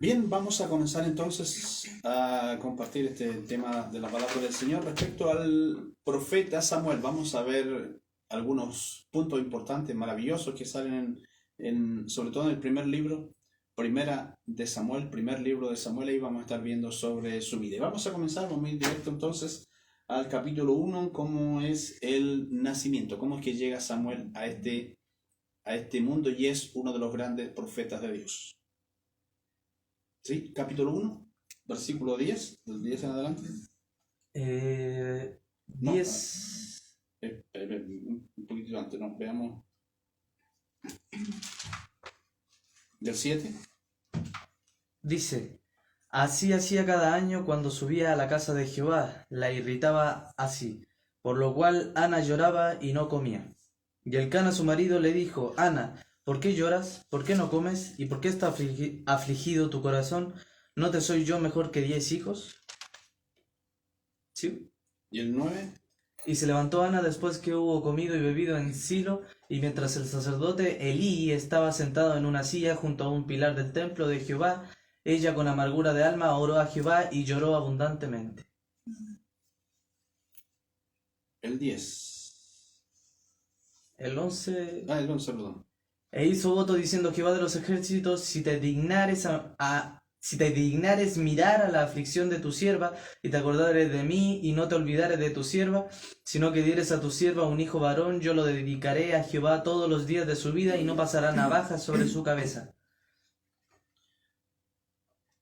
Bien, vamos a comenzar entonces a compartir este tema de la palabra del Señor respecto al profeta Samuel. Vamos a ver algunos puntos importantes, maravillosos que salen sobre todo en el primer libro, primer libro de Samuel, ahí vamos a estar viendo sobre su vida. Y vamos a comenzar, vamos a ir directo entonces al capítulo 1, cómo es el nacimiento, cómo es que llega Samuel a este mundo y es uno de los grandes profetas de Dios. ¿Sí? Capítulo 1, versículo 10, del 10 en adelante. 10. Un poquito antes, no, veamos. Del 7. Dice: Así hacía cada año cuando subía a la casa de Jehová, la irritaba así, por lo cual Ana lloraba y no comía. Y Elcana su marido le dijo: Ana, ¿por qué lloras? ¿Por qué no comes? ¿Y por qué está afligido tu corazón? ¿No te soy yo mejor que 10 hijos? ¿Sí? ¿Y el 9? Y se levantó Ana después que hubo comido y bebido en Silo, y mientras el sacerdote Elí estaba sentado en una silla junto a un pilar del templo de Jehová, ella con amargura de alma oró a Jehová y lloró abundantemente. El 10. El 11. El 11, perdón. E hizo voto diciendo: Jehová de los ejércitos, si te dignares mirar a la aflicción de tu sierva, y te acordares de mí, y no te olvidares de tu sierva, sino que dieres a tu sierva un hijo varón, yo lo dedicaré a Jehová todos los días de su vida, y no pasará navaja sobre su cabeza.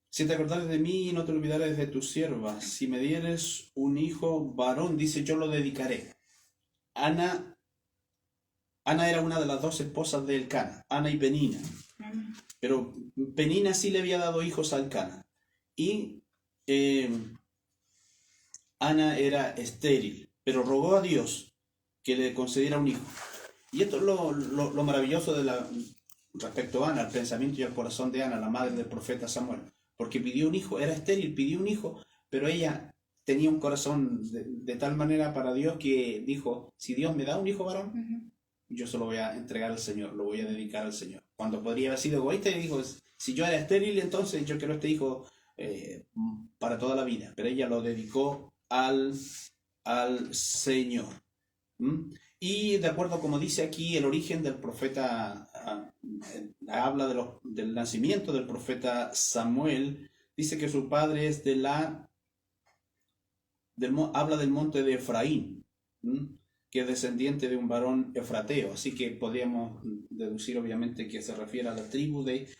Si te acordares de mí y no te olvidares de tu sierva, si me dieres un hijo varón, dice, yo lo dedicaré. Ana era una de las dos esposas de Elcana, Ana y Penina. Pero Penina sí le había dado hijos a Elcana. Y Ana era estéril, pero rogó a Dios que le concediera un hijo. Y esto es lo maravilloso respecto a Ana, el pensamiento y el corazón de Ana, la madre del profeta Samuel. Porque pidió un hijo, era estéril, pidió un hijo, pero ella tenía un corazón de tal manera para Dios que dijo, si Dios me da un hijo varón, yo se lo voy a entregar al Señor, lo voy a dedicar al Señor. Cuando podría haber sido egoísta y dijo, si yo era estéril, entonces yo quiero este hijo para toda la vida. Pero ella lo dedicó al Señor. ¿Mm? Y de acuerdo como dice aquí, el origen del profeta, habla del nacimiento del profeta Samuel, dice que su padre es habla del monte de Efraín, que es descendiente de un varón efrateo, así que podríamos deducir obviamente que se refiere a la tribu de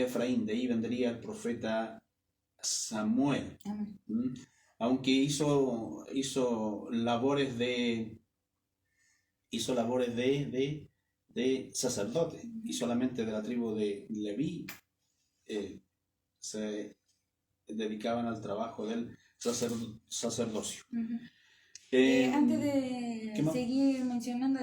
Efraín, de ahí vendría el profeta Samuel. Aunque hizo labores de sacerdote, y solamente de la tribu de Leví se dedicaban al trabajo del sacerdocio. Antes de seguir mencionando,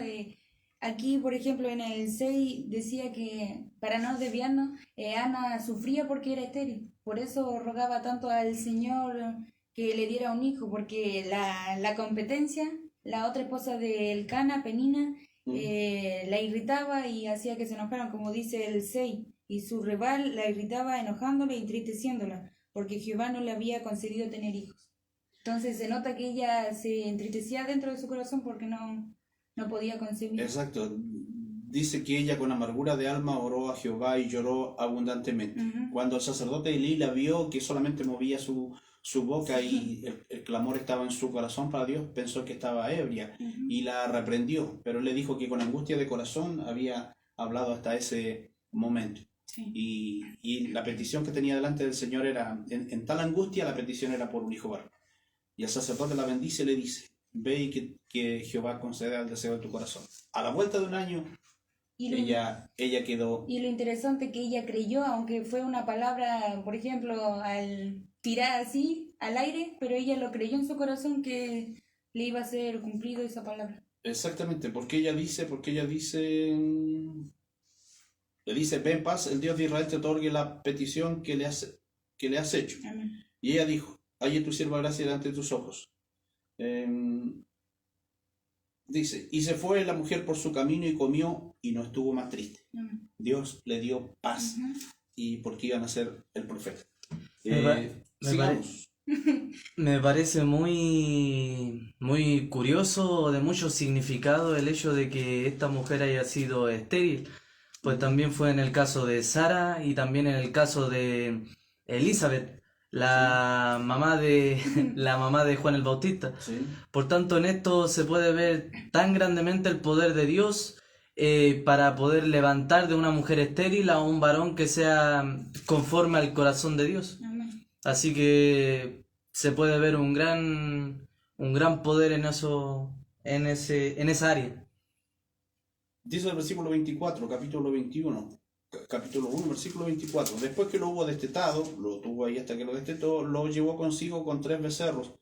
aquí por ejemplo en el 6 decía que para no desviarnos, Ana sufría porque era estéril, por eso rogaba tanto al Señor que le diera un hijo, porque la competencia, la otra esposa de Elcana, Penina, la irritaba y hacía que se enojaran, como dice el 6, y su rival la irritaba enojándola y entristeciéndola, porque Jehová no le había concedido tener hijos. Entonces se nota que ella se entristecía dentro de su corazón porque no podía concebir. Exacto. Dice que ella con amargura de alma oró a Jehová y lloró abundantemente. Cuando el sacerdote Elí la vio que solamente movía su boca y el clamor estaba en su corazón para Dios, pensó que estaba ebria y la reprendió, pero él le dijo que con angustia de corazón había hablado hasta ese momento. Sí. Y la petición que tenía delante del Señor era, en tal angustia, la petición era por un hijo varón. Y el sacerdote la bendice y le dice, ve y que Jehová conceda el deseo de tu corazón. A la vuelta de un año, ella quedó... Y lo interesante que ella creyó, aunque fue una palabra, por ejemplo, al tirar así al aire, pero ella lo creyó en su corazón que le iba a ser cumplido esa palabra. Exactamente, porque ella dice, le dice, ve en paz, el Dios de Israel te otorgue la petición que le has hecho. Amén. Y ella dijo, halle tu sierva gracia delante de tus ojos. Dice, y se fue la mujer por su camino y comió y no estuvo más triste. Dios le dio paz. y porque iban a ser el profeta. Sigamos. Me parece muy, muy curioso, de mucho significado, el hecho de que esta mujer haya sido estéril, pues también fue en el caso de Sara y también en el caso de Elizabeth, la mamá de la mamá de Juan el Bautista. Sí. Por tanto, en esto se puede ver tan grandemente el poder de Dios para poder levantar de una mujer estéril a un varón que sea conforme al corazón de Dios. Amén. Así que se puede ver un gran poder en esa área. Dice el versículo 24, capítulo 21, capítulo 1, versículo 24. Después que lo hubo destetado, lo tuvo ahí hasta que lo destetó, lo llevó consigo con 3 becerros.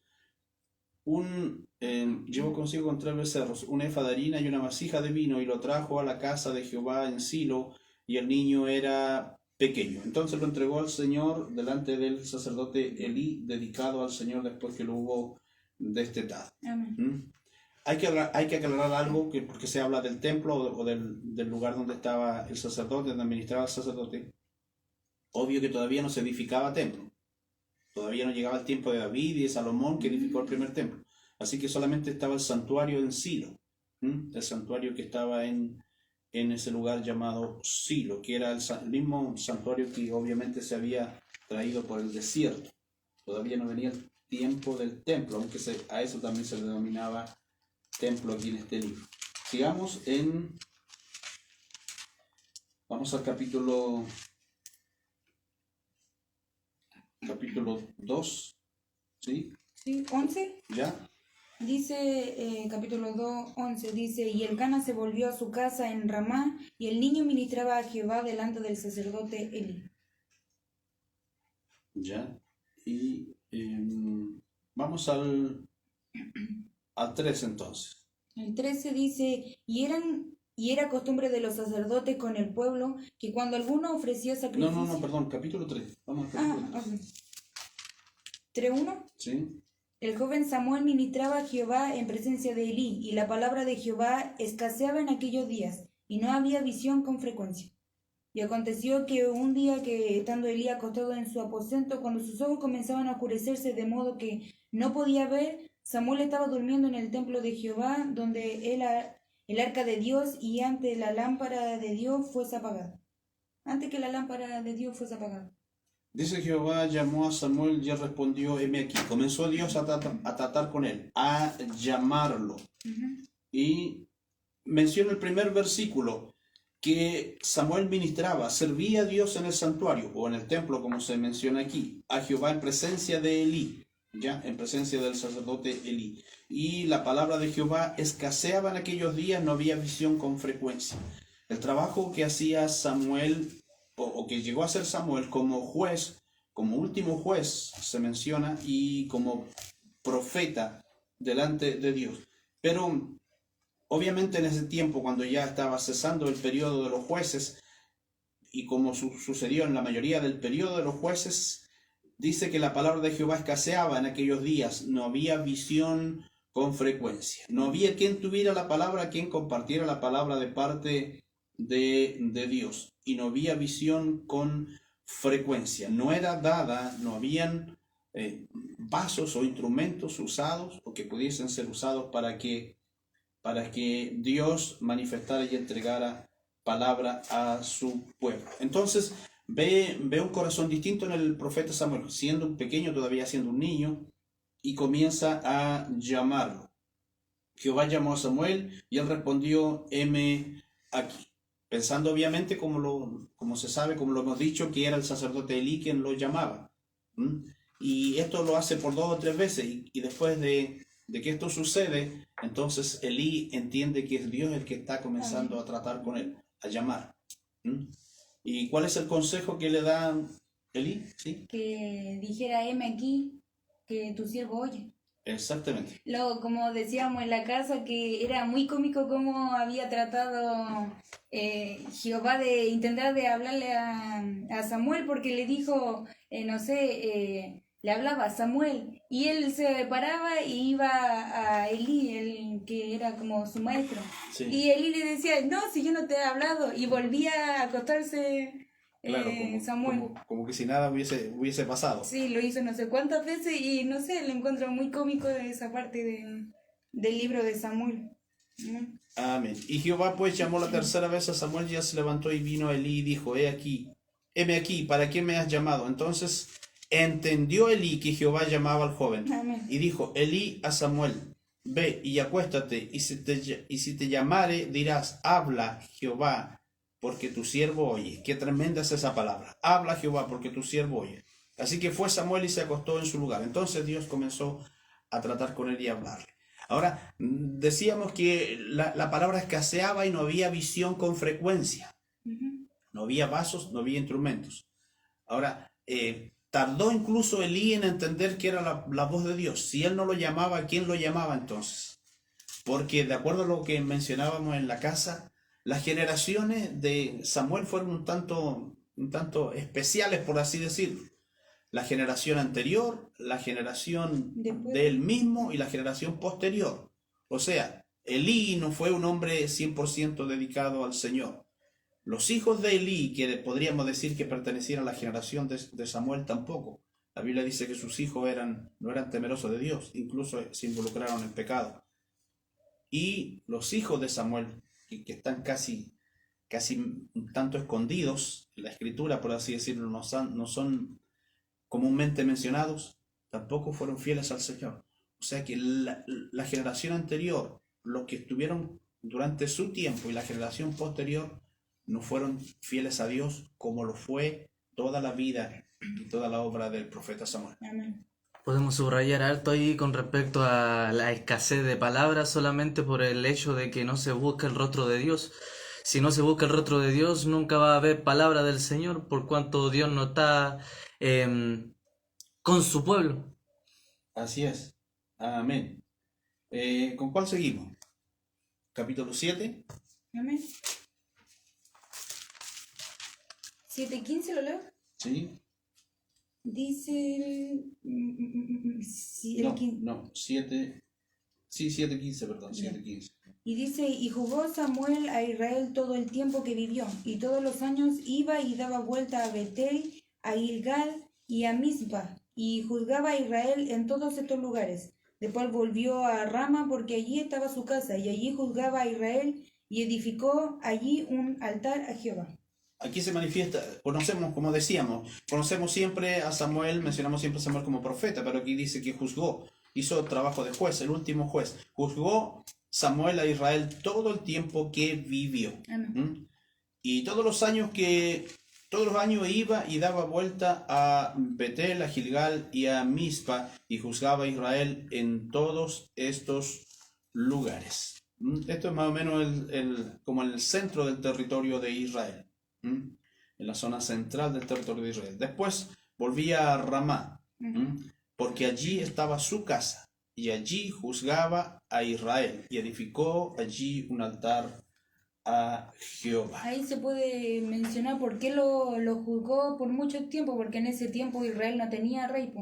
Llevó consigo con 3 becerros, un efa de harina y una vasija de vino, y lo trajo a la casa de Jehová en Silo, y el niño era pequeño. Entonces lo entregó al Señor delante del sacerdote Elí, dedicado al Señor después que lo hubo destetado. Amén. Hay que aclarar algo, porque se habla del templo o del lugar donde estaba el sacerdote, donde administraba el sacerdote. Obvio que todavía no se edificaba templo. Todavía no llegaba el tiempo de David y de Salomón, que edificó el primer templo. Así que solamente estaba el santuario en Silo. El santuario que estaba en ese lugar llamado Silo, que era el mismo santuario que obviamente se había traído por el desierto. Todavía no venía el tiempo del templo, aunque a eso también se le denominaba templo aquí en este libro. Sigamos vamos al capítulo 2, ¿sí? Sí, 11. ¿Ya? Dice, capítulo 2, 11, dice, y Elcana se volvió a su casa en Ramá, y el niño ministraba a Jehová delante del sacerdote Elí. ¿Ya? Y vamos al 3 entonces. El 13 dice, y era costumbre de los sacerdotes con el pueblo, que cuando alguno ofrecía sacrificio... No, perdón, capítulo 3. Vamos al capítulo 3. Okay. ¿3:1? Sí. El joven Samuel ministraba a Jehová en presencia de Elí, y la palabra de Jehová escaseaba en aquellos días, y no había visión con frecuencia. Y aconteció que un día que, estando Elí acostado en su aposento, cuando sus ojos comenzaban a oscurecerse de modo que no podía ver, Samuel estaba durmiendo en el templo de Jehová, donde el arca de Dios, y antes la lámpara de Dios fuese apagada. Antes que la lámpara de Dios fuese apagada. Dice Jehová llamó a Samuel y él respondió, heme aquí. Comenzó Dios a tratar con él, a llamarlo. Y menciona el primer versículo, que Samuel ministraba, servía a Dios en el santuario, o en el templo, como se menciona aquí, a Jehová en presencia de Elí, ya, en presencia del sacerdote Elí. Y la palabra de Jehová escaseaba en aquellos días, no había visión con frecuencia. El trabajo que hacía Samuel, o que llegó a ser Samuel como juez, como último juez, se menciona, y como profeta delante de Dios. Pero obviamente en ese tiempo, cuando ya estaba cesando el periodo de los jueces, y como sucedió en la mayoría del periodo de los jueces, dice que la palabra de Jehová escaseaba en aquellos días, no había visión con frecuencia, no había quien tuviera la palabra, quien compartiera la palabra de parte de Dios, y no había visión con frecuencia, no era dada, no habían vasos o instrumentos usados o que pudiesen ser usados para que Dios manifestara y entregara palabra a su pueblo. Entonces ve un corazón distinto en el profeta Samuel, siendo un pequeño, todavía siendo un niño, y comienza a llamarlo. Jehová llamó a Samuel y él respondió, heme aquí. Pensando obviamente, como se sabe, como lo hemos dicho, que era el sacerdote Elí quien lo llamaba. Y esto lo hace por 2 o 3 veces, y después de que esto sucede, entonces Elí entiende que es Dios el que está comenzando a tratar con él, a llamar. ¿Y cuál es el consejo que le da Elí? ¿Sí? Que dijera, heme aquí, que tu siervo oye. Exactamente. Como decíamos en la casa, que era muy cómico cómo había tratado Jehová de intentar de hablarle a Samuel, porque le dijo, le hablaba a Samuel, y él se paraba y iba a Elí, el que era como su maestro. Sí. Y Elí le decía, no, si yo no te he hablado, y volvía a acostarse Claro, Samuel. Como que si nada hubiese pasado. Sí, lo hizo no sé cuántas veces y no sé, le encuentro muy cómico esa parte del libro de Samuel. Amén. Y Jehová pues llamó la tercera vez a Samuel, ya se levantó y vino a Elí y dijo, heme aquí, ¿para qué me has llamado? Entonces entendió Elí que Jehová llamaba al joven. Amén. Y dijo Elí a Samuel, ve y acuéstate, y si te llamare dirás, habla Jehová, porque tu siervo oye. Qué tremenda es esa palabra. Habla Jehová, porque tu siervo oye. Así que fue Samuel y se acostó en su lugar. Entonces Dios comenzó a tratar con él y a hablarle. Ahora, decíamos que la palabra escaseaba y no había visión con frecuencia. No había vasos, no había instrumentos. Ahora, tardó incluso Elí en entender que era la voz de Dios. Si él no lo llamaba, ¿quién lo llamaba entonces? Porque de acuerdo a lo que mencionábamos en la casa, las generaciones de Samuel fueron un tanto especiales, por así decirlo. La generación anterior, la generación de él mismo y la generación posterior. O sea, Elí no fue un hombre 100% dedicado al Señor. Los hijos de Elí, que podríamos decir que pertenecían a la generación de Samuel, tampoco. La Biblia dice que sus hijos no eran temerosos de Dios, incluso se involucraron en pecado. Y los hijos de Samuel, que están casi un tanto escondidos en la escritura, por así decirlo, no son comúnmente mencionados, tampoco fueron fieles al Señor. O sea que la generación anterior, los que estuvieron durante su tiempo, y la generación posterior, no fueron fieles a Dios como lo fue toda la vida y toda la obra del profeta Samuel. Amén. Podemos subrayar alto ahí con respecto a la escasez de palabras solamente por el hecho de que no se busca el rostro de Dios. Si no se busca el rostro de Dios, nunca va a haber palabra del Señor, por cuanto Dios no está con su pueblo. Así es. Amén. ¿Con cuál seguimos? Capítulo 7. Amén. 7:15, ¿lo leo? Sí. Dice No, 7. Sí, 7:15, perdón, 7:15. Y dice, y jugó Samuel a Israel todo el tiempo que vivió, y todos los años iba y daba vuelta a Betel, a Gilgal y a Mizpa, y juzgaba a Israel en todos estos lugares. Después volvió a Rama, porque allí estaba su casa, y allí juzgaba a Israel, y edificó allí un altar a Jehová. Aquí se manifiesta, como decíamos, conocemos siempre a Samuel, mencionamos siempre a Samuel como profeta, pero aquí dice que juzgó, hizo trabajo de juez, el último juez. Juzgó Samuel a Israel todo el tiempo que vivió. Y todos los años iba y daba vuelta a Betel, a Gilgal y a Mizpa, y juzgaba a Israel en todos estos lugares. Esto es más o menos como el centro del territorio de Israel. En la zona central del territorio de Israel. Después volvía a Ramá, porque allí estaba su casa, y allí juzgaba a Israel, y edificó allí un altar a Jehová. Ahí se puede mencionar por qué lo juzgó por mucho tiempo, porque en ese tiempo Israel no tenía rey,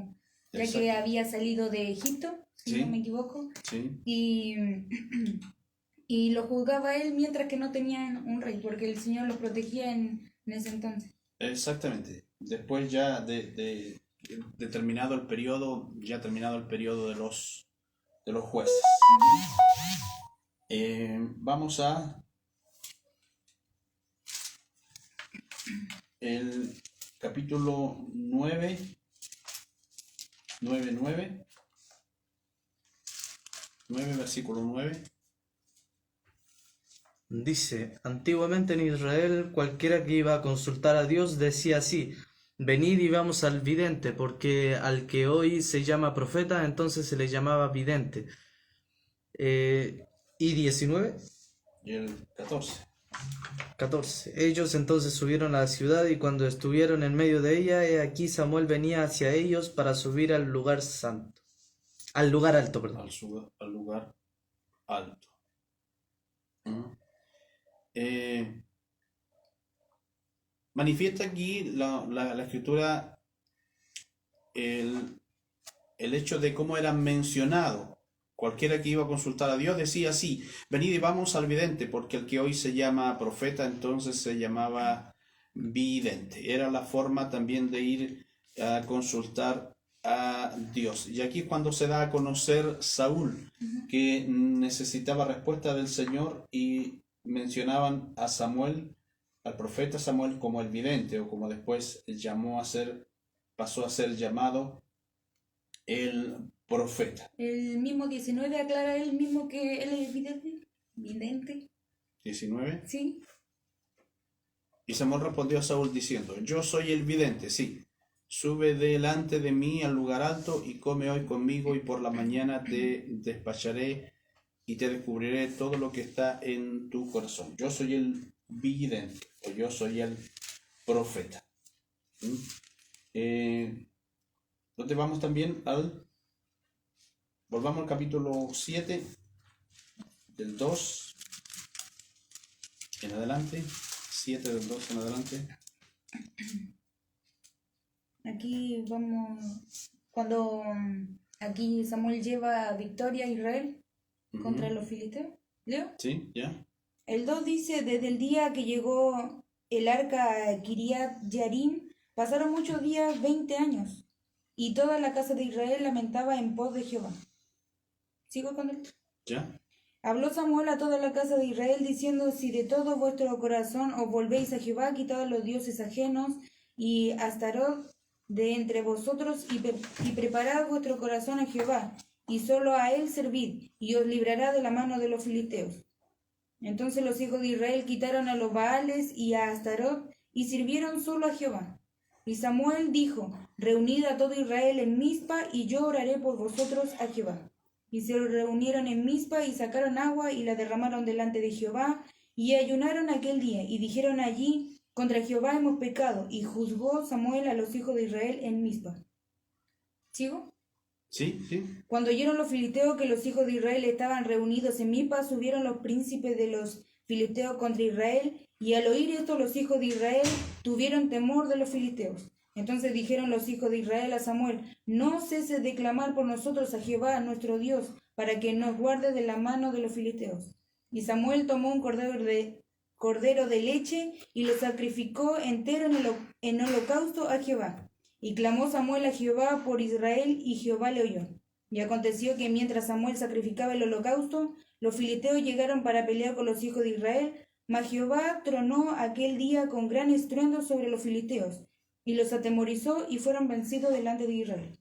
ya que había salido de Egipto, si no me equivoco, y lo juzgaba él mientras que no tenían un rey, porque el Señor los protegía en ese entonces. Exactamente. Después ya de terminado el periodo, de los jueces. Vamos a el capítulo 9, versículo 9. Dice, antiguamente en Israel cualquiera que iba a consultar a Dios decía así, venid y vamos al vidente, porque al que hoy se llama profeta, entonces se le llamaba vidente. ¿Y 19? Y el 14. Ellos entonces subieron a la ciudad, y cuando estuvieron en medio de ella, he aquí Samuel venía hacia ellos para subir al lugar santo. Al lugar alto, perdón. Al lugar alto. Manifiesta aquí la escritura el hecho de cómo era mencionado. Cualquiera que iba a consultar a Dios decía así, venid y vamos al vidente, porque el que hoy se llama profeta entonces se llamaba vidente. Era la forma también de ir a consultar a Dios. Y aquí es cuando se da a conocer Saúl, que necesitaba respuesta del Señor, y mencionaban a Samuel, al profeta Samuel, como el vidente, o como después pasó a ser llamado el profeta. El mismo 19 aclara él mismo que él es vidente. 19. Sí. Y Samuel respondió a Saúl diciendo: yo soy el vidente, sí. Sube delante de mí al lugar alto y come hoy conmigo, y por la mañana te despacharé y te descubriré todo lo que está en tu corazón. Yo soy el vidente, o yo soy el profeta. ¿Dónde vamos también? Volvamos al capítulo 7, del 2 en adelante. 7 del 2 en adelante. Aquí vamos, cuando aquí Samuel lleva victoria a Israel contra los filisteos. ¿Leo? Sí, ya. El 2 dice: desde el día que llegó el arca a Kiriat Yarim, pasaron muchos días, 20 años, y toda la casa de Israel lamentaba en pos de Jehová. ¿Sigo con él? Ya. Habló Samuel a toda la casa de Israel, diciendo: si de todo vuestro corazón os volvéis a Jehová, quitad a los dioses ajenos y Astarot de entre vosotros, y preparad vuestro corazón a Jehová, y solo a él servid, y os librará de la mano de los filisteos. Entonces los hijos de Israel quitaron a los Baales y a Astarot, y sirvieron solo a Jehová. Y Samuel dijo: reunid a todo Israel en Mizpa, y yo oraré por vosotros a Jehová. Y se reunieron en Mizpa, y sacaron agua, y la derramaron delante de Jehová, y ayunaron aquel día, y dijeron allí: contra Jehová hemos pecado. Y juzgó Samuel a los hijos de Israel en Mizpa. ¿Sigo? Sí, sí. Cuando oyeron los filisteos que los hijos de Israel estaban reunidos en Mizpa, subieron los príncipes de los filisteos contra Israel, y al oír esto los hijos de Israel tuvieron temor de los filisteos. Entonces dijeron los hijos de Israel a Samuel: no ceses de clamar por nosotros a Jehová nuestro Dios, para que nos guarde de la mano de los filisteos. Y Samuel tomó un cordero de leche y lo sacrificó entero en holocausto a Jehová. Y clamó Samuel a Jehová por Israel, y Jehová le oyó. Y aconteció que mientras Samuel sacrificaba el holocausto, los filisteos llegaron para pelear con los hijos de Israel, mas Jehová tronó aquel día con gran estruendo sobre los filisteos, y los atemorizó, y fueron vencidos delante de Israel.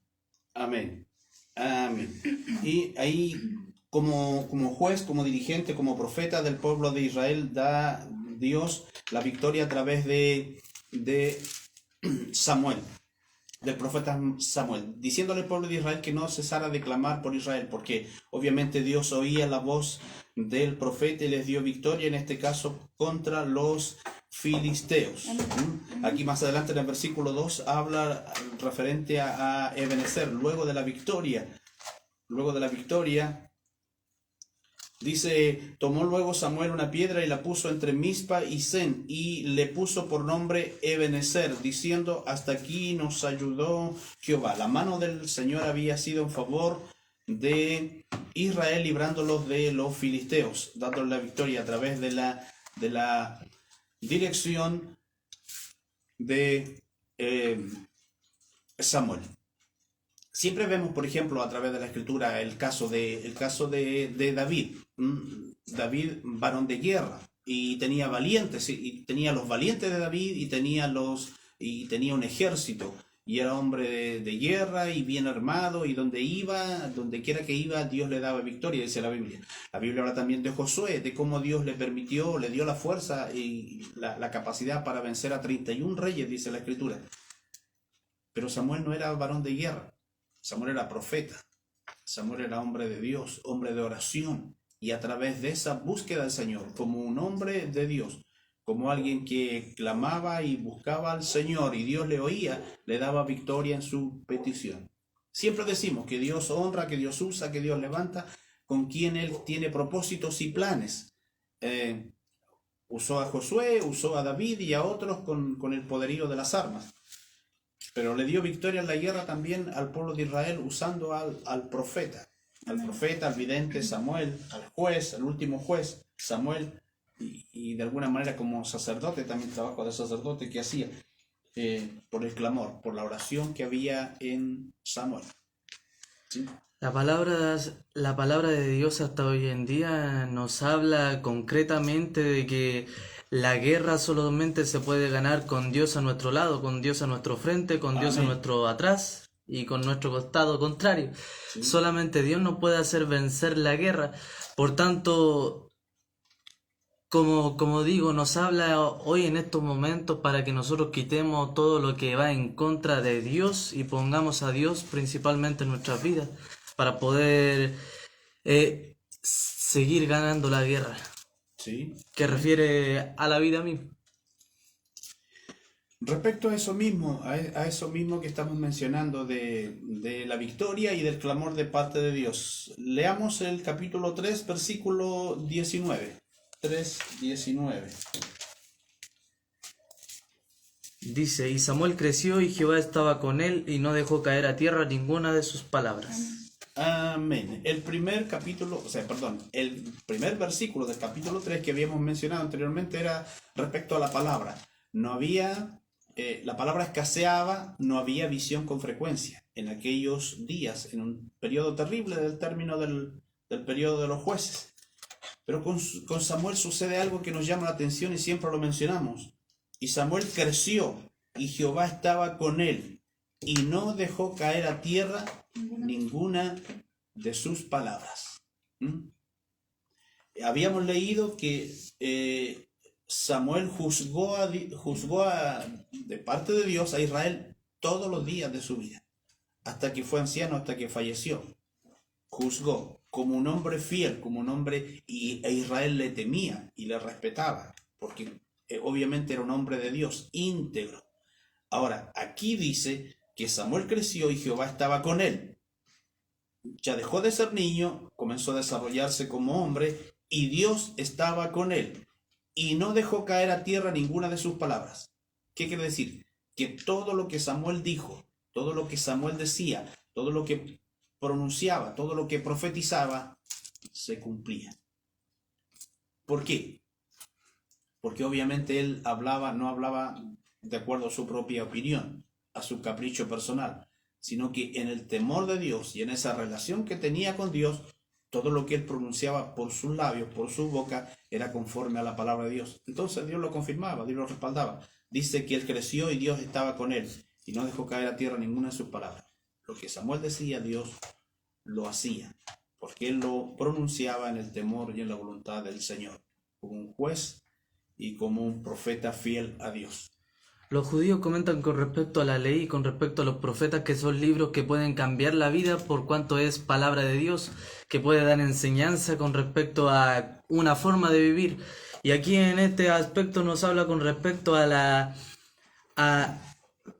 Amén. Amén. Y ahí, como juez, como dirigente, como profeta del pueblo de Israel, da Dios la victoria a través de Samuel, del profeta Samuel, diciéndole al pueblo de Israel que no cesara de clamar por Israel, porque obviamente Dios oía la voz del profeta y les dio victoria, en este caso contra los filisteos. Aquí más adelante en el versículo 2 habla referente a Ebenezer, luego de la victoria, dice: tomó luego Samuel una piedra y la puso entre Mizpa y Sen, y le puso por nombre Ebenezer, diciendo: hasta aquí nos ayudó Jehová. La mano del Señor había sido en favor de Israel, librándolos de los filisteos, dándoles la victoria a través de la dirección de Samuel. Siempre vemos, por ejemplo, a través de la escritura, el caso de David. David, varón de guerra, y tenía valientes, y tenía los valientes de David, y tenía un ejército, y era hombre de guerra y bien armado, y donde quiera que iba, Dios le daba victoria, dice la Biblia. La Biblia habla también de Josué, de cómo Dios le dio la fuerza y la capacidad para vencer a 31 reyes, dice la escritura. Pero Samuel no era varón de guerra. Samuel era profeta, Samuel era hombre de Dios, hombre de oración, y a través de esa búsqueda del Señor, como un hombre de Dios, como alguien que clamaba y buscaba al Señor y Dios le oía, le daba victoria en su petición. Siempre decimos que Dios honra, que Dios usa, que Dios levanta con quien Él tiene propósitos y planes. Usó a Josué, usó a David y a otros con el poderío de las armas. Pero le dio victoria en la guerra también al pueblo de Israel usando al profeta, al vidente Samuel, al juez, al último juez, Samuel, y de alguna manera como sacerdote, también trabajo de sacerdote que hacía por el clamor, por la oración que había en Samuel. ¿Sí? La palabra de Dios hasta hoy en día nos habla concretamente de que la guerra solamente se puede ganar con Dios a nuestro lado, con Dios a nuestro frente, con Dios a Amén. nuestro atrás y con nuestro costado contrario. Sí. Solamente Dios nos puede hacer vencer la guerra. Por tanto, como digo, nos habla hoy en estos momentos para que nosotros quitemos todo lo que va en contra de Dios y pongamos a Dios principalmente en nuestras vidas para poder seguir ganando la guerra, Sí. que refiere a la vida misma. Respecto a eso mismo, a eso mismo que estamos mencionando de la victoria y del clamor de parte de Dios, leamos el capítulo 3, versículo 19. 3:19. Dice, y Samuel creció y Jehová estaba con él y no dejó caer a tierra ninguna de sus palabras. Amén. El primer versículo del capítulo 3 que habíamos mencionado anteriormente era respecto a la palabra. No había, la palabra escaseaba, no había visión con frecuencia. En aquellos días, en un periodo terrible del término del periodo de los jueces. Pero con Samuel sucede algo que nos llama la atención y siempre lo mencionamos. Y Samuel creció y Jehová estaba con él y no dejó caer a tierra ninguna de sus palabras. Habíamos leído que Samuel juzgó de parte de Dios a Israel todos los días de su vida, hasta que fue anciano, hasta que falleció. Juzgó como un hombre fiel, como un hombre, e Israel le temía y le respetaba, porque obviamente era un hombre de Dios, íntegro. Ahora, aquí dice que Samuel creció y Jehová estaba con él. Ya dejó de ser niño, comenzó a desarrollarse como hombre y Dios estaba con él y no dejó caer a tierra ninguna de sus palabras. ¿Qué quiere decir? Que todo lo que Samuel dijo, todo lo que Samuel decía, todo lo que pronunciaba, todo lo que profetizaba, se cumplía. ¿Por qué? Porque obviamente él no hablaba de acuerdo a su propia opinión, a su capricho personal, sino que en el temor de Dios y en esa relación que tenía con Dios, todo lo que él pronunciaba por sus labios, por su boca, era conforme a la palabra de Dios. Entonces Dios lo confirmaba, Dios lo respaldaba. Dice que él creció y Dios estaba con él y no dejó caer a tierra ninguna de sus palabras. Lo que Samuel decía, Dios lo hacía, porque él lo pronunciaba en el temor y en la voluntad del Señor, como un juez y como un profeta fiel a Dios. Los judíos comentan con respecto a la ley y con respecto a los profetas que son libros que pueden cambiar la vida por cuanto es palabra de Dios, que puede dar enseñanza con respecto a una forma de vivir. Y aquí en este aspecto nos habla con respecto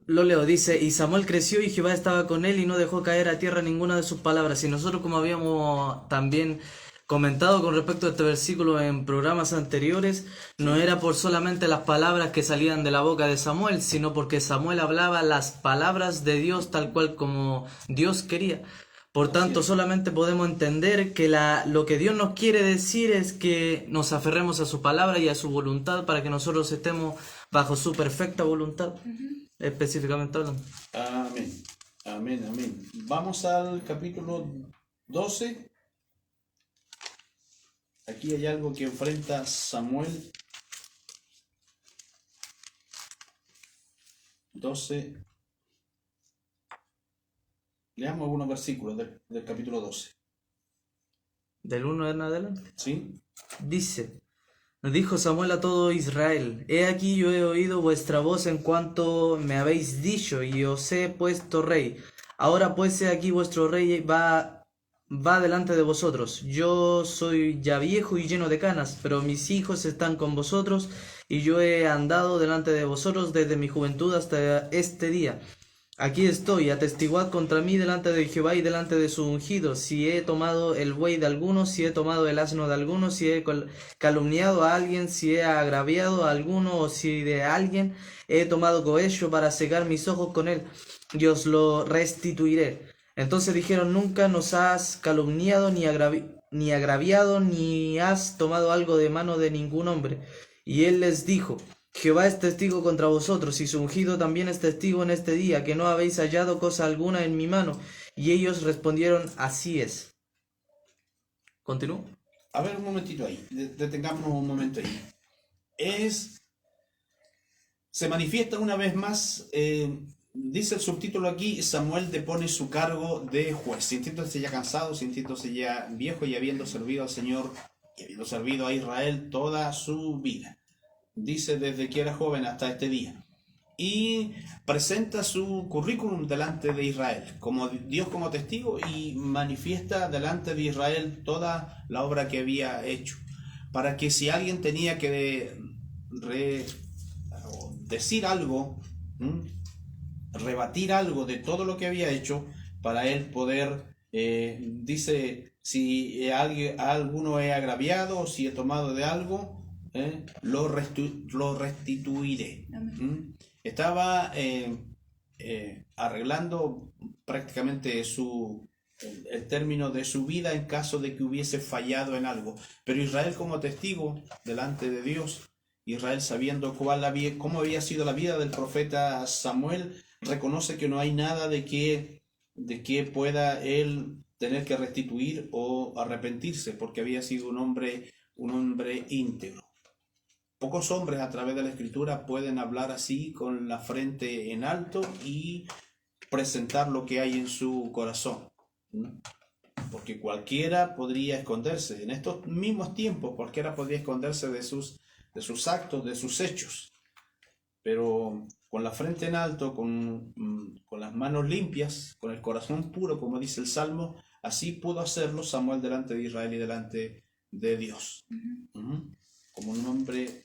lo leo, dice, y Samuel creció y Jehová estaba con él y no dejó caer a tierra ninguna de sus palabras. Y nosotros, como habíamos también comentado con respecto a este versículo en programas anteriores, no era por solamente las palabras que salían de la boca de Samuel, sino porque Samuel hablaba las palabras de Dios tal cual como Dios quería. Por tanto, solamente podemos entender que lo que Dios nos quiere decir es que nos aferremos a su palabra y a su voluntad para que nosotros estemos bajo su perfecta voluntad, específicamente hablando. Amén, amén, amén. Vamos al capítulo 12. Aquí hay algo que enfrenta Samuel. 12. Leamos algunos versículos del capítulo 12. Del 1 en adelante. ¿Sí? Dice, nos dijo Samuel a todo Israel, he aquí yo he oído vuestra voz en cuanto me habéis dicho y os he puesto rey. Ahora pues he aquí vuestro rey va delante de vosotros. Yo soy ya viejo y lleno de canas, pero mis hijos están con vosotros y yo he andado delante de vosotros desde mi juventud hasta este día. Aquí estoy, atestiguad contra mí delante de Jehová y delante de su ungido, si he tomado el buey de alguno, si he tomado el asno de alguno, si he calumniado a alguien, si he agraviado a alguno, o si de alguien he tomado cohecho para cegar mis ojos con él, y os lo restituiré. Entonces dijeron: nunca nos has calumniado ni agraviado, ni has tomado algo de mano de ningún hombre. Y él les dijo: Jehová es testigo contra vosotros, y su ungido también es testigo en este día, que no habéis hallado cosa alguna en mi mano. Y ellos respondieron: así es. ¿Continúo? A ver, un momentito ahí, detengámonos un momento ahí. Se manifiesta una vez más, dice el subtítulo aquí: Samuel depone su cargo de juez, sintiéndose ya cansado, sintiéndose ya viejo y habiendo servido al Señor y habiendo servido a Israel toda su vida. Dice desde que era joven hasta este día. Y presenta su currículum delante de Israel, como Dios como testigo, y manifiesta delante de Israel toda la obra que había hecho, para que si alguien tenía que decir algo, rebatir algo de todo lo que había hecho, para él poder, dice, si alguno he agraviado o si he tomado de algo, lo restituiré. Estaba arreglando prácticamente el término de su vida en caso de que hubiese fallado en algo. Pero Israel como testigo delante de Dios, Israel sabiendo cómo había sido la vida del profeta Samuel, reconoce que no hay nada de que pueda él tener que restituir o arrepentirse, porque había sido un hombre íntegro. Pocos hombres a través de la Escritura pueden hablar así con la frente en alto y presentar lo que hay en su corazón, ¿no? Porque cualquiera podría esconderse. En estos mismos tiempos cualquiera podría esconderse de sus actos, de sus hechos. Pero con la frente en alto, con las manos limpias, con el corazón puro, como dice el Salmo, así pudo hacerlo Samuel delante de Israel y delante de Dios. Como un hombre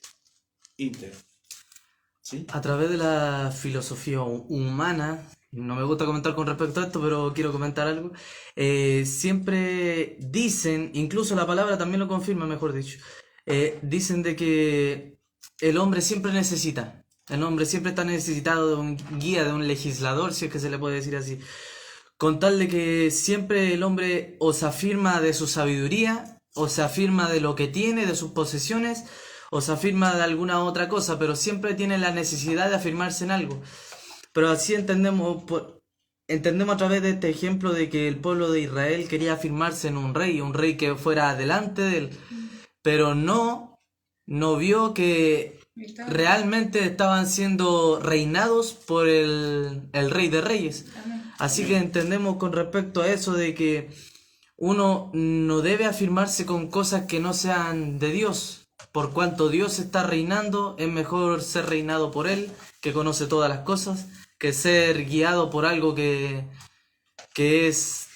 íntegro. ¿Sí? A través de la filosofía humana, no me gusta comentar con respecto a esto, pero quiero comentar algo. Siempre dicen, incluso la palabra también lo confirma, mejor dicho, dicen de que el hombre siempre está necesitado de un guía, de un legislador, si es que se le puede decir así, con tal de que siempre el hombre o se afirma de su sabiduría, o se afirma de lo que tiene, de sus posesiones, o se afirma de alguna otra cosa, pero siempre tiene la necesidad de afirmarse en algo. Pero así entendemos a través de este ejemplo de que el pueblo de Israel quería afirmarse en un rey que fuera delante de él, pero no vio que realmente estaban siendo reinados por el Rey de Reyes. Así que entendemos con respecto a eso de que uno no debe afirmarse con cosas que no sean de Dios. Por cuanto Dios está reinando, es mejor ser reinado por Él, que conoce todas las cosas, que ser guiado por algo que es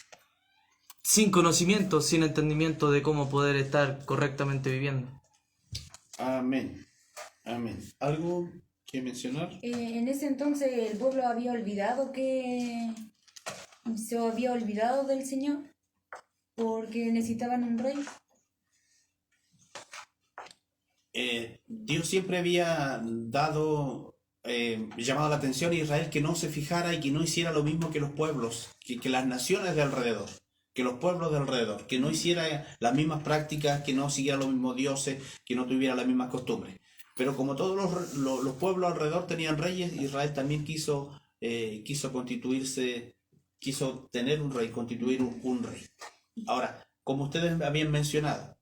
sin conocimiento, sin entendimiento de cómo poder estar correctamente viviendo. Amén. Amén. ¿Algo que mencionar? En ese entonces el pueblo se había olvidado del Señor porque necesitaban un rey. Dios siempre había llamado la atención a Israel que no se fijara y que no hiciera lo mismo que los pueblos, que las naciones de alrededor, que los pueblos de alrededor, que no hiciera las mismas prácticas, que no siguiera los mismos dioses, que no tuviera las mismas costumbres. Pero como todos los pueblos alrededor tenían reyes, Israel también quiso constituirse, quiso tener un rey, constituir un rey. Ahora, como ustedes habían mencionado,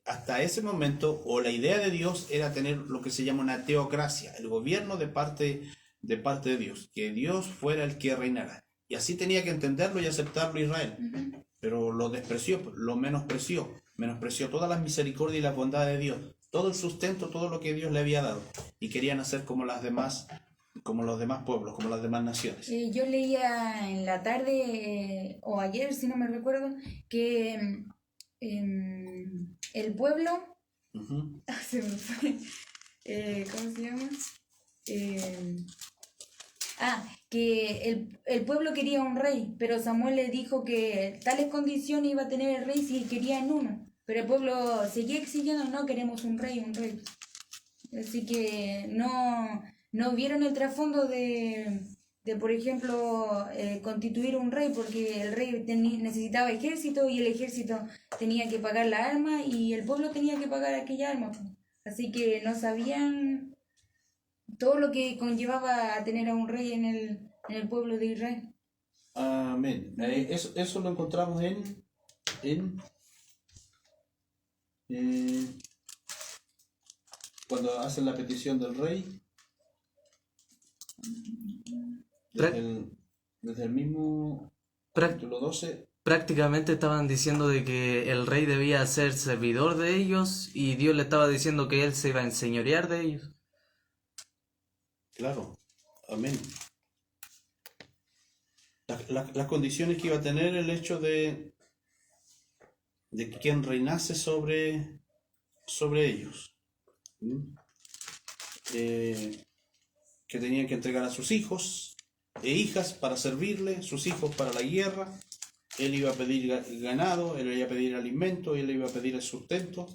hasta ese momento, o la idea de Dios era tener lo que se llama una teocracia, el gobierno de parte de Dios, que Dios fuera el que reinara. Y así tenía que entenderlo y aceptarlo Israel. Pero lo despreció, lo menospreció todas las misericordias y la bondad de Dios, todo el sustento, todo lo que Dios le había dado, y querían hacer como los demás pueblos, como las demás naciones. Yo leía en la tarde, o ayer, si no me recuerdo, que el pueblo, se me fue, ¿cómo se llama? Que el pueblo quería un rey, pero Samuel le dijo que tales condiciones iba a tener el rey si querían uno. Pero el pueblo seguía exigiendo: no, queremos un rey. Así que no vieron el trasfondo de por ejemplo, constituir un rey, porque el rey necesitaba ejército y el ejército tenía que pagar la arma y el pueblo tenía que pagar aquella arma. Así que no sabían todo lo que conllevaba a tener a un rey en el pueblo de Israel. Amén. Eso lo encontramos cuando hacen la petición del rey. Desde el mismo capítulo 12. Prácticamente estaban diciendo de que el rey debía ser servidor de ellos y Dios le estaba diciendo que él se iba a enseñorear de ellos. Claro, amén. Las condiciones que iba a tener el hecho de que quien reinase sobre ellos. Que tenían que entregar a sus hijos e hijas para servirle, sus hijos para la guerra. Él iba a pedir ganado, él iba a pedir alimento, él iba a pedir el sustento.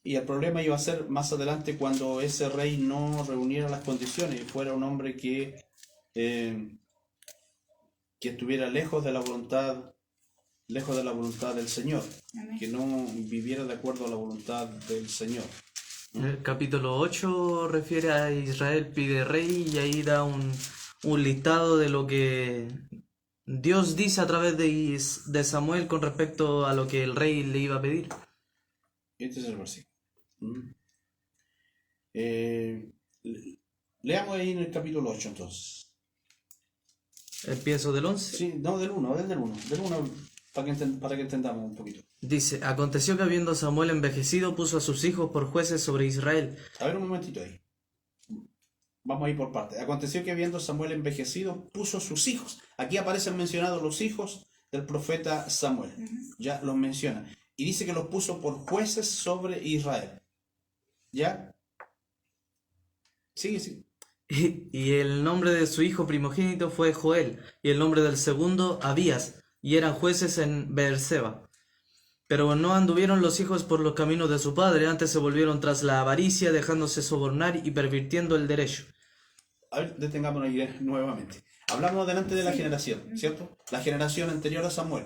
Y el problema iba a ser más adelante cuando ese rey no reuniera las condiciones y fuera un hombre que estuviera lejos de la voluntad del Señor. Amén. Que no viviera de acuerdo a la voluntad del Señor. El capítulo 8 refiere a Israel pide rey y ahí da un listado de lo que Dios dice a través de Samuel con respecto a lo que el rey le iba a pedir. Este es el versículo. Leamos ahí en el capítulo 8 entonces. ¿Empiezo del 11? Sí, no, del 1, del 1 para que entendamos un poquito. Dice, aconteció que habiendo Samuel envejecido, puso a sus hijos por jueces sobre Israel. A ver un momentito ahí. Vamos a ir por partes. Aconteció que habiendo Samuel envejecido, puso a sus hijos. Aquí aparecen mencionados los hijos del profeta Samuel. Ya los menciona. Y dice que los puso por jueces sobre Israel. ¿Ya? Sigue. Y el nombre de su hijo primogénito fue Joel, y el nombre del segundo Abías, y eran jueces en Beerseba. Pero no anduvieron los hijos por los caminos de su padre, antes se volvieron tras la avaricia, dejándose sobornar y pervirtiendo el derecho. A ver, detengámonos ahí nuevamente. Hablamos delante de la generación, ¿cierto? La generación anterior a Samuel,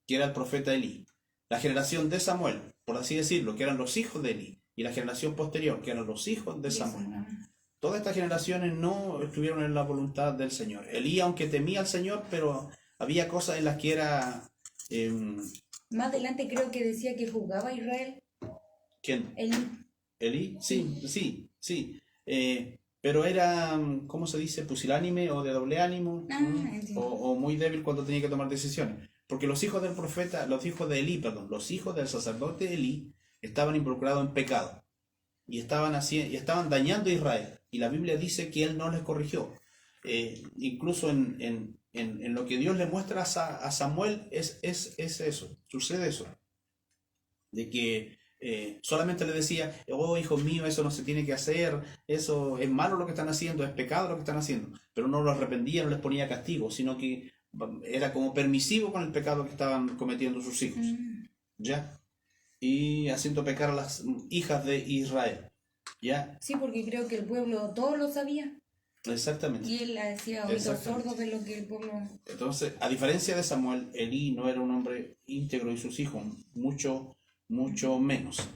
que era el profeta Elí. La generación de Samuel, por así decirlo, que eran los hijos de Elí. Y la generación posterior, que eran los hijos de Samuel. Todas estas generaciones no estuvieron en la voluntad del Señor. Elí, aunque temía al Señor, pero había cosas en las que era... Más adelante creo que decía que juzgaba a Israel. ¿Quién? Elí. Sí. Pero era, ¿cómo se dice? Pusilánime o de doble ánimo. O muy débil cuando tenía que tomar decisiones. Porque los hijos del profeta, los hijos del sacerdote Elí, estaban involucrados en pecado. Y estaban dañando a Israel. Y la Biblia dice que él no les corrigió. Incluso en lo que Dios le muestra a Samuel es eso, sucede eso. De que solamente le decía, oh hijo mío, eso no se tiene que hacer, eso es malo lo que están haciendo, es pecado lo que están haciendo. Pero no lo arrepentía, no les ponía castigo, sino que era como permisivo con el pecado que estaban cometiendo sus hijos. ¿Ya? Y haciendo pecar a las hijas de Israel. ¿Ya? Sí, porque creo que el pueblo todo lo sabía. Exactamente. Y él hacía oídos sordos de lo que el pueblo... Entonces, a diferencia de Samuel, Elí no era un hombre íntegro y sus hijos mucho menos.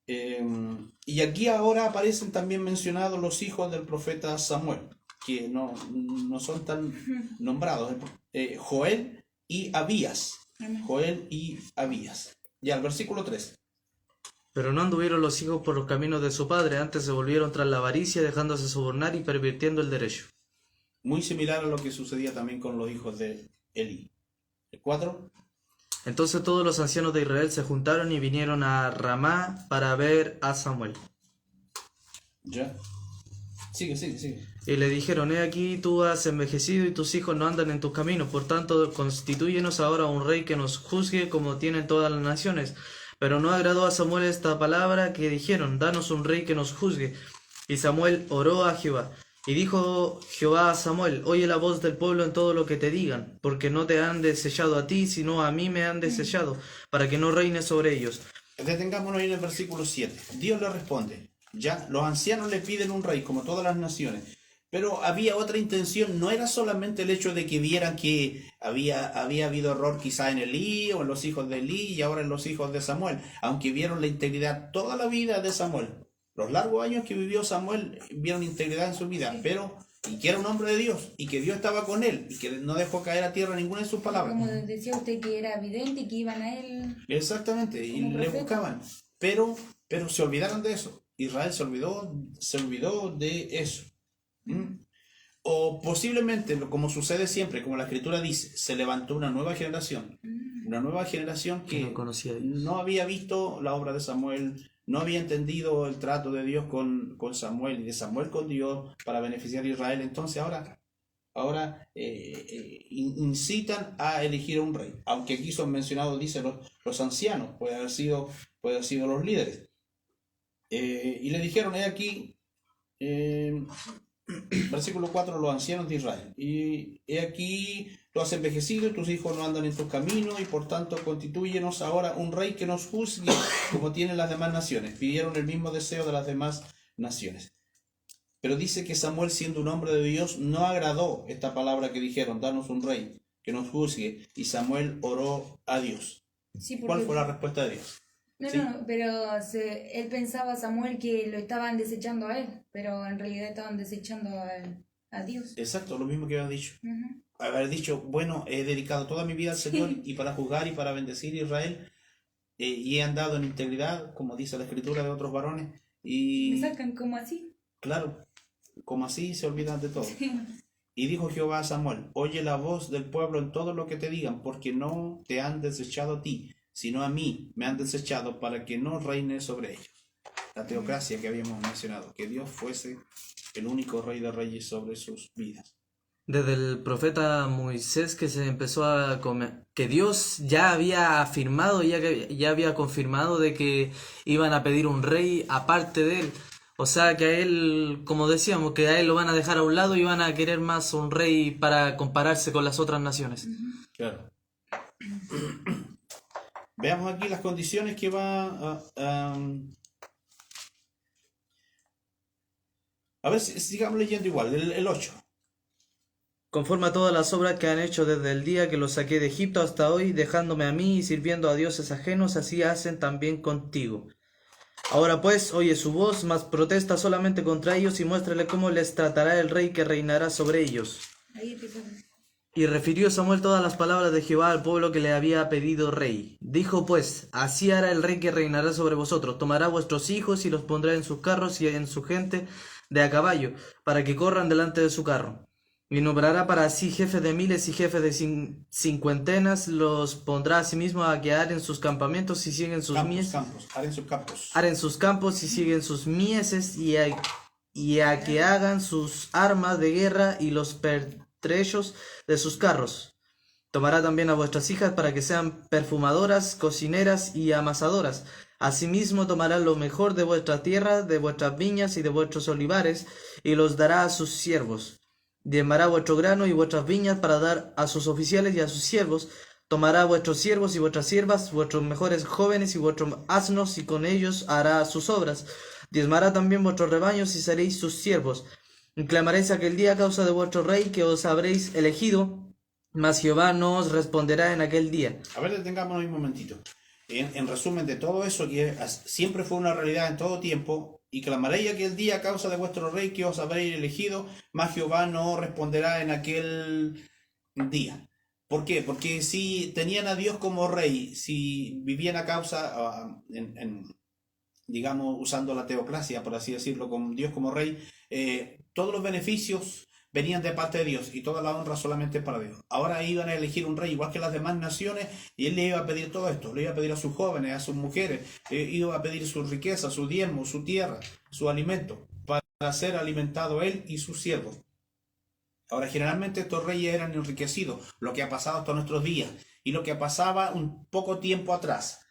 Y aquí ahora aparecen también mencionados los hijos del profeta Samuel, que no son tan nombrados. Joel y Abías. Joel y Abías. Ya, el versículo 3. Pero no anduvieron los hijos por los caminos de su padre, antes se volvieron tras la avaricia, dejándose sobornar y pervirtiendo el derecho. Muy similar a lo que sucedía también con los hijos de Elí. El 4. Entonces todos los ancianos de Israel se juntaron y vinieron a Ramá para ver a Samuel. Ya. Sigue. Y le dijeron, he aquí tú has envejecido y tus hijos no andan en tus caminos, por tanto constitúyenos ahora un rey que nos juzgue como tienen todas las naciones. Pero no agradó a Samuel esta palabra que dijeron, danos un rey que nos juzgue. Y Samuel oró a Jehová. Y dijo Jehová a Samuel, oye la voz del pueblo en todo lo que te digan, porque no te han desechado a ti, sino a mí me han desechado, para que no reines sobre ellos. Detengámonos ahí en el versículo 7. Dios le responde, ya, los ancianos le piden un rey, como todas las naciones. Pero había otra intención, no era solamente el hecho de que vieran que había habido error quizá en Elí o en los hijos de Elí y ahora en los hijos de Samuel, aunque vieron la integridad toda la vida de Samuel. Los largos años que vivió Samuel vieron integridad en su vida, pero y que era un hombre de Dios y que Dios estaba con él y que no dejó caer a tierra ninguna de sus palabras. Como decía usted que era evidente y que iban a él. Exactamente, y le buscaban, pero se olvidaron de eso. Israel se olvidó de eso. O posiblemente, como sucede siempre, como la Escritura dice, se levantó una nueva generación que no había visto la obra de Samuel, no había entendido el trato de Dios con Samuel y de Samuel con Dios para beneficiar a Israel. Entonces ahora incitan a elegir a un rey, aunque aquí son mencionados, dicen los ancianos, puede haber sido los líderes. Y le dijeron, he aquí, versículo 4, los ancianos de Israel, y he aquí tú has envejecido y tus hijos no andan en tus caminos, y por tanto constitúyenos ahora un rey que nos juzgue como tienen las demás naciones. Pidieron el mismo deseo de las demás naciones. Pero dice que Samuel, siendo un hombre de Dios, no agradó esta palabra que dijeron, danos un rey que nos juzgue, y Samuel oró a Dios. Sí, ¿cuál fue la respuesta de Dios? No, ¿sí? No, pero él pensaba, Samuel, que lo estaban desechando a él, pero en realidad estaban desechando a Dios. Exacto, lo mismo que había dicho. Haber dicho, bueno, he dedicado toda mi vida al Señor y para juzgar y para bendecir a Israel, y he andado en integridad, como dice la Escritura de otros varones. Y me sacan como así. Claro, como así se olvidan de todo. Sí. Y dijo Jehová a Samuel, oye la voz del pueblo en todo lo que te digan, porque no te han desechado a ti, sino a mí me han desechado para que no reine sobre ellos. La teocracia que habíamos mencionado, que Dios fuese el único rey de reyes sobre sus vidas. Desde el profeta Moisés que se empezó a que Dios ya había afirmado, ya había confirmado de que iban a pedir un rey aparte de él. O sea que a él, como decíamos, que a él lo van a dejar a un lado y van a querer más un rey para compararse con las otras naciones. Claro. Veamos aquí las condiciones que va a ver, sigamos leyendo igual, el 8. Conforme a todas las obras que han hecho desde el día que los saqué de Egipto hasta hoy, dejándome a mí y sirviendo a dioses ajenos, así hacen también contigo. Ahora pues, oye su voz, mas protesta solamente contra ellos y muéstrale cómo les tratará el rey que reinará sobre ellos. Y refirió Samuel todas las palabras de Jehová al pueblo que le había pedido rey. Dijo pues, así hará el rey que reinará sobre vosotros, tomará vuestros hijos y los pondrá en sus carros y en su gente de a caballo, para que corran delante de su carro. Y nombrará para sí jefes de miles y jefes de cincuentenas, los pondrá a sí mismo a que aren sus campamentos y siguen sus mieses. Aren sus campos y siguen sus mieses y a que hagan sus armas de guerra y los pertrechos de sus carros. Tomará también a vuestras hijas para que sean perfumadoras, cocineras y amasadoras. Asimismo tomará lo mejor de vuestra tierra, de vuestras viñas y de vuestros olivares, y los dará a sus siervos. Diezmará vuestro grano y vuestras viñas para dar a sus oficiales y a sus siervos. Tomará vuestros siervos y vuestras siervas, vuestros mejores jóvenes y vuestros asnos, y con ellos hará sus obras. Diezmará también vuestros rebaños y seréis sus siervos. Y clamaréis aquel día a causa de vuestro rey que os habréis elegido, mas Jehová no os responderá en aquel día. A ver, detengámonos un momentito. En resumen de todo eso, que siempre fue una realidad en todo tiempo, y clamaréis aquel día a causa de vuestro rey que os habréis elegido, mas Jehová no responderá en aquel día. ¿Por qué? Porque si tenían a Dios como rey, si vivían a causa, digamos, usando la teocracia, por así decirlo, con Dios como rey, todos los beneficios venían de parte de Dios y toda la honra solamente para Dios. Ahora iban a elegir un rey igual que las demás naciones, y él le iba a pedir todo esto, le iba a pedir a sus jóvenes, a sus mujeres, iba a pedir su riqueza, su diezmo, su tierra, su alimento, para ser alimentado él y sus siervos. Ahora, generalmente estos reyes eran enriquecidos, lo que ha pasado hasta nuestros días, y lo que pasaba un poco tiempo atrás,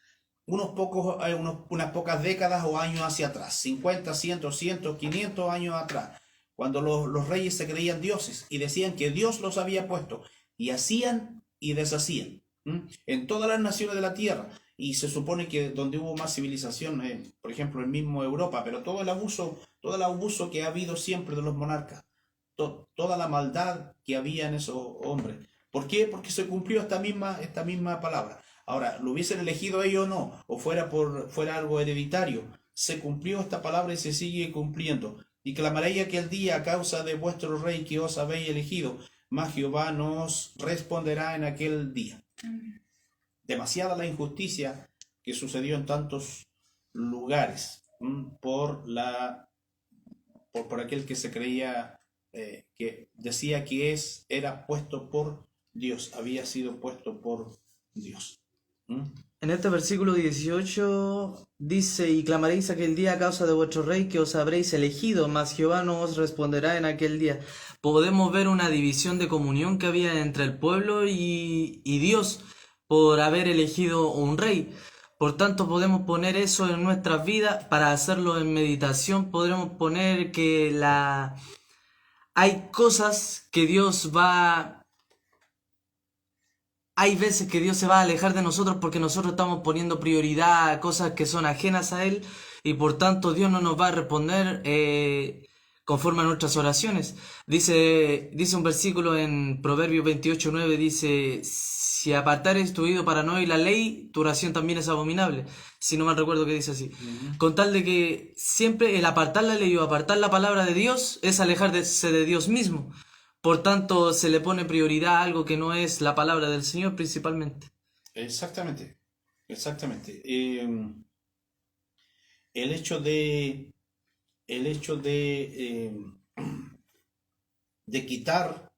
unas pocas décadas o años hacia atrás, 50, 100, 200, 500 años atrás, cuando los reyes se creían dioses y decían que Dios los había puesto, y hacían y deshacían en todas las naciones de la tierra. Y se supone que donde hubo más civilización, por ejemplo, en mismo Europa, pero todo el abuso que ha habido siempre de los monarcas, toda la maldad que había en esos hombres. ¿Por qué? Porque se cumplió esta misma palabra. Ahora, lo hubiesen elegido ellos o no, o fuera algo hereditario, se cumplió esta palabra y se sigue cumpliendo. Y clamaréis aquel día a causa de vuestro rey que os habéis elegido, mas Jehová nos responderá en aquel día. Demasiada la injusticia que sucedió en tantos lugares por aquel que se creía, que decía que era puesto por Dios, había sido puesto por Dios. En este versículo 18 dice: y clamaréis aquel día a causa de vuestro rey que os habréis elegido, mas Jehová no os responderá en aquel día. Podemos ver una división de comunión que había entre el pueblo y Dios por haber elegido un rey. Por tanto, podemos poner eso en nuestras vidas. Para hacerlo en meditación, podremos poner que hay cosas que Hay veces que Dios se va a alejar de nosotros porque nosotros estamos poniendo prioridad a cosas que son ajenas a Él, y por tanto Dios no nos va a responder conforme a nuestras oraciones. Dice un versículo en Proverbios 28:9, dice: si apartares tu oído para no oír la ley, tu oración también es abominable. Si no mal recuerdo que dice así. Con tal de que siempre el apartar la ley o apartar la palabra de Dios es alejarse de Dios mismo. Por tanto, se le pone prioridad a algo que no es la palabra del Señor principalmente. Exactamente. El hecho de quitar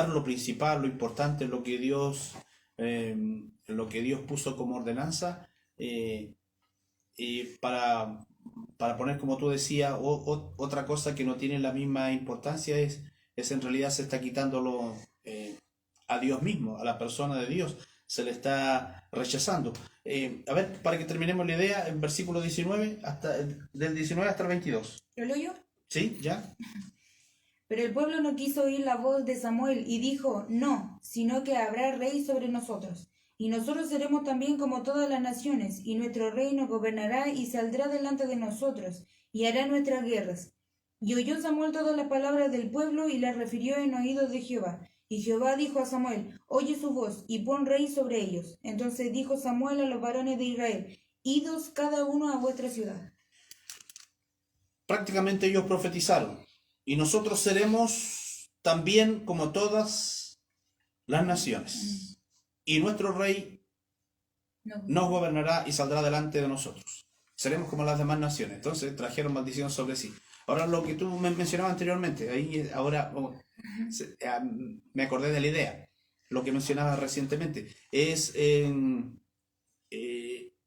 lo principal, lo importante, lo que Dios puso como ordenanza, para poner, como tú decías, otra cosa que no tiene la misma importancia, es en realidad se está quitándolo a Dios mismo, a la persona de Dios, se le está rechazando. A ver, para que terminemos la idea, en versículo 19, del 19 hasta el 22. ¿Lo leo yo? ¿Sí? ¿Ya? Pero el pueblo no quiso oír la voz de Samuel y dijo: no, sino que habrá rey sobre nosotros. Y nosotros seremos también como todas las naciones, y nuestro rey nos gobernará y saldrá delante de nosotros, y hará nuestras guerras. Y oyó Samuel todas las palabras del pueblo y las refirió en oídos de Jehová. Y Jehová dijo a Samuel: oye su voz, y pon rey sobre ellos. Entonces dijo Samuel a los varones de Israel: idos cada uno a vuestra ciudad. Prácticamente ellos profetizaron: y nosotros seremos también como todas las naciones. Y nuestro rey nos gobernará y saldrá delante de nosotros. Seremos como las demás naciones. Entonces trajeron maldición sobre sí. Ahora, lo que tú me mencionabas anteriormente, me acordé de la idea. Lo que mencionaba recientemente es el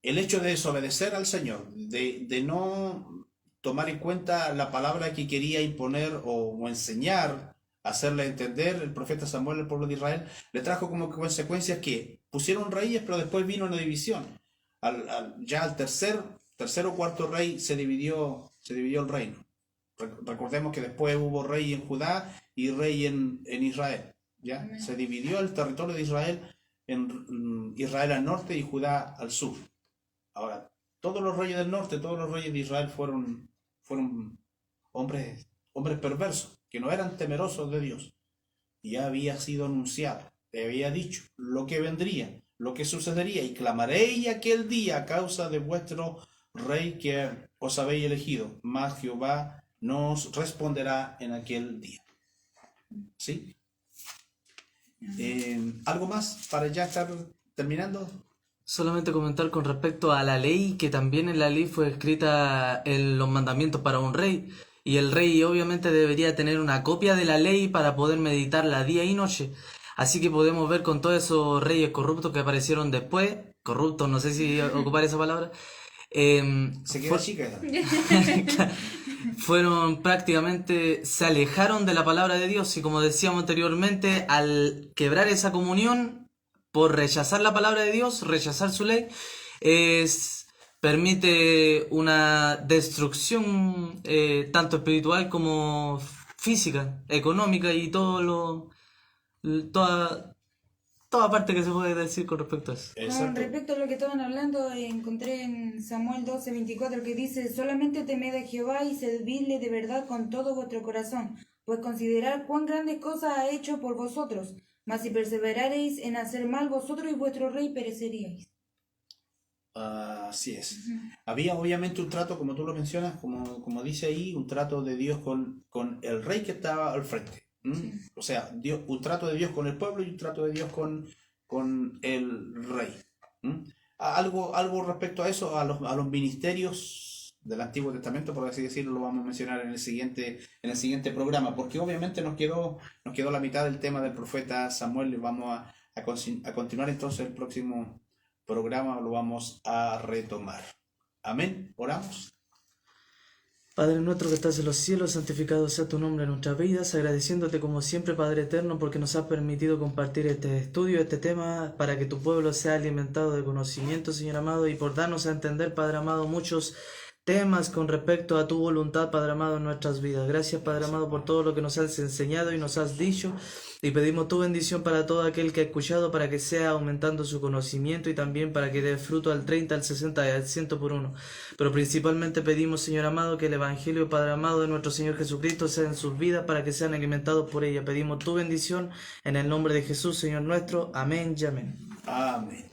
hecho de desobedecer al Señor, de no tomar en cuenta la palabra que quería imponer o enseñar, hacerle entender el profeta Samuel al pueblo de Israel, le trajo como consecuencias que pusieron reyes, pero después vino una división. Ya al tercer o cuarto rey se dividió el reino. Recordemos que después hubo rey en Judá y rey en Israel. ¿Ya? Se dividió el territorio de Israel en Israel al norte y Judá al sur. Ahora, todos los reyes del norte, todos los reyes de Israel fueron hombres perversos, que no eran temerosos de Dios. Ya había sido anunciado, te había dicho lo que vendría, lo que sucedería: y clamaréis aquel día a causa de vuestro rey que os habéis elegido, mas Jehová nos responderá en aquel día. ¿Sí? ¿Algo más para ya estar terminando? Solamente comentar con respecto a la ley, que también en la ley fue escrita los mandamientos para un rey, y el rey obviamente debería tener una copia de la ley para poder meditarla día y noche. Así que podemos ver con todos esos reyes corruptos que aparecieron después, corruptos, no sé si ocupar esa palabra, se queda chica. Fueron prácticamente, se alejaron de la palabra de Dios, y como decíamos anteriormente, al quebrar esa comunión por rechazar la palabra de Dios, rechazar su ley, permite una destrucción tanto espiritual como física, económica y todo toda parte que se puede decir con respecto a eso. Con respecto a lo que estaban hablando, encontré en Samuel 12:24 que dice: solamente temed a Jehová y servidle de verdad con todo vuestro corazón, pues considerad cuán grandes cosas ha hecho por vosotros. Mas si perseverareis en hacer mal, vosotros y vuestro rey pereceríais. Así es. Había obviamente un trato, como tú lo mencionas, como dice ahí, un trato de Dios con el rey que estaba al frente. Sí. O sea, un trato de Dios con el pueblo y un trato de Dios con el rey. Algo respecto a eso, a los ministerios del Antiguo Testamento, por así decirlo, lo vamos a mencionar en el siguiente programa, porque obviamente nos quedó la mitad del tema del profeta Samuel y vamos a continuar entonces el próximo programa, lo vamos a retomar. Amén. Oramos. Padre nuestro que estás en los cielos, santificado sea tu nombre en nuestras vidas, agradeciéndote como siempre, Padre eterno, porque nos has permitido compartir este estudio, este tema, para que tu pueblo sea alimentado de conocimiento, Señor amado, y por darnos a entender, Padre amado, muchos temas con respecto a tu voluntad, Padre amado, en nuestras vidas. Gracias, Padre amado, por todo lo que nos has enseñado y nos has dicho, y pedimos tu bendición para todo aquel que ha escuchado, para que sea aumentando su conocimiento y también para que dé fruto al 30, al 60 y al 100 por uno. Pero principalmente pedimos, Señor amado, que el Evangelio, Padre amado, de nuestro Señor Jesucristo sea en sus vidas para que sean alimentados por ella. Pedimos tu bendición en el nombre de Jesús, Señor nuestro. Amén y amén. Amén.